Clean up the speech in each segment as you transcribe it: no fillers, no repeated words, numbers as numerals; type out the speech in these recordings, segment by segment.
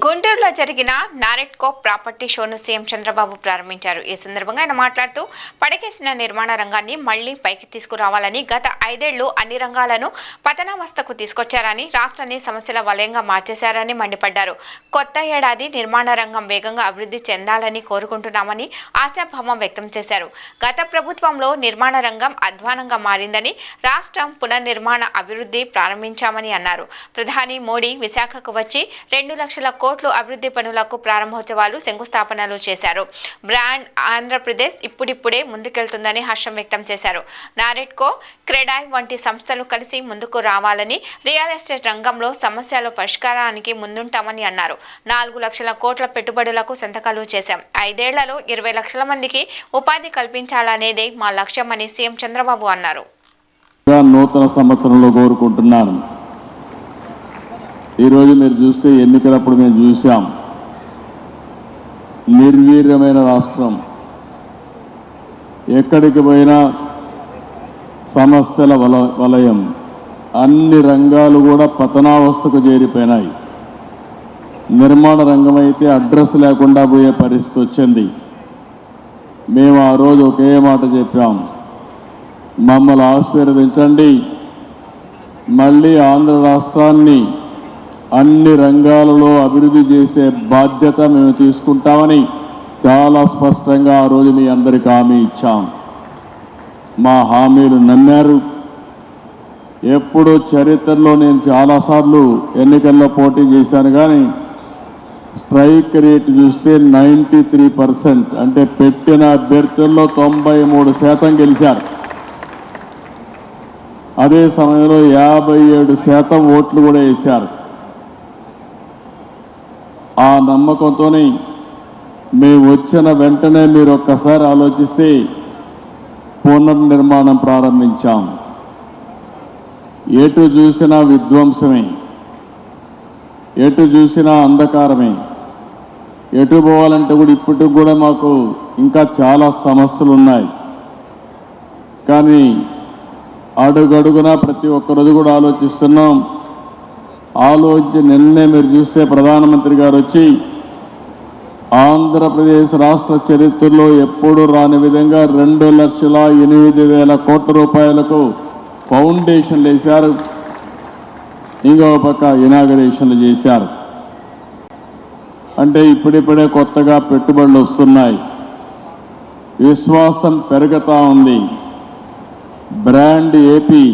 గుంటూరులో జరిగిన NAREDCO property షోను CM Chandrababu ప్రారంభించారు. ఈ సందర్భంగా ఆయన మాట్లాడుతూ పడకేసిన నిర్మాణ రంగాన్ని మళ్లీ పైకి తీసుకురావాలని, గత 5 ఏళ్లు అన్ని రంగాలను పతనావస్థకు తీసుకొచ్చారని, రాష్ట్రాన్ని సమస్యల వలయంగా మార్చేశారని మండిపడ్డారు. కొత్త ఏడాది నిర్మాణ రంగం వేగంగా అభివృద్ధి చెందాలని కోరుకుంటున్నామని ఆశాభావం వ్యక్తం చేశారు. గత ప్రభుత్వంలో నిర్మాణ రంగం అధ్వానంగా మారిందని, రాష్ట్రం పునర్నిర్మాణ అభివృద్ధి ప్రారంభించామని అన్నారు. ప్రధాని మోడీ విశాఖకు వచ్చి 2 లక్షల కోట్లు అభివృద్ధి పనులకు ప్రారంభోత్సవాలు, శంకుస్థాపనలు చేశారు. బ్రాండ్ ఆంధ్రప్రదేశ్ ఇప్పుడిప్పుడే ముందుకెళ్తుందని హర్షం వ్యక్తం చేశారు. నారెట్కో, క్రెడాయ్ వంటి సంస్థలు కలిసి ముందుకు రావాలని, రియల్ ఎస్టేట్ రంగంలో సమస్యల పరిష్కారానికి ముందుంటామని అన్నారు. 4 లక్షల కోట్ల పెట్టుబడులకు సంతకాలు చేశాం. 5 ఏళ్లలో 20 లక్షల మందికి ఉపాధి కల్పించాలనేదే మా లక్ష్యమని సీఎం చంద్రబాబు అన్నారు. నూతన సంవత్సరంలో కోరుకుంటున్నాను. ఈరోజు మీరు చూస్తే ఎన్నికలప్పుడు మేము చూసాం, నిర్వీర్యమైన రాష్ట్రం, ఎక్కడికి పోయినా సమస్యల వలయం, అన్ని రంగాలు కూడా పతనావస్థకు చేరిపోయినాయి. నిర్మాణ రంగం అయితే అడ్రస్ లేకుండా పోయే పరిస్థితి వచ్చింది. మేము ఆ రోజు ఒకే మాట చెప్పాం, మమ్మల్ని ఆశీర్వదించండి, మళ్ళీ ఆంధ్ర రాష్ట్రాన్ని అన్ని రంగాలలో అభివృద్ధి చేసే బాధ్యత మేము తీసుకుంటామని చాలా స్పష్టంగా ఆ రోజు మీ అందరికీ హామీ ఇచ్చాం. మా హామీలు నమ్మారు. ఎప్పుడు చరిత్రలో నేను చాలాసార్లు ఎన్నికల్లో పోటీ చేశాను, కానీ స్ట్రైక్ రేట్ చూస్తే 93%, అంటే పెట్టిన అభ్యర్థుల్లో 93% గెలిచారు. అదే సమయంలో 57% ఓట్లు కూడా వేశారు. ఆ నమ్మకంతోనే మేము వచ్చిన వెంటనే మీరు ఒక్కసారి ఆలోచిస్తే పునర్నిర్మాణం ప్రారంభించాం. ఎటు చూసినా విధ్వంసమే, ఎటు చూసినా అంధకారమే. ఎటు పోవాలంటే కూడా ఇప్పటికి కూడా మాకు ఇంకా చాలా సమస్యలు ఉన్నాయి. కానీ అడుగడుగునా ప్రతి ఒక్కరోజు కూడా ఆలోచిస్తున్నాం. ఆలోచించి నిన్నే మీరు చూస్తే ప్రధానమంత్రి గారు వచ్చి ఆంధ్రప్రదేశ్ రాష్ట్ర చరిత్రలో ఎప్పుడూ రాని విధంగా 2,08,000 కోట్ల రూపాయలకు ఫౌండేషన్లు వేశారు. ఇంకో పక్క ఇనాగరేషన్లు చేశారు. అంటే ఇప్పుడిప్పుడే కొత్తగా పెట్టుబడులు వస్తున్నాయి, విశ్వాసం పెరుగుతూ ఉంది. బ్రాండ్ ఏపీ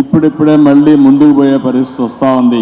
ఇప్పుడిప్పుడే మళ్ళీ ముందుకు పోయే పరిస్థితి వస్తూ ఉంది.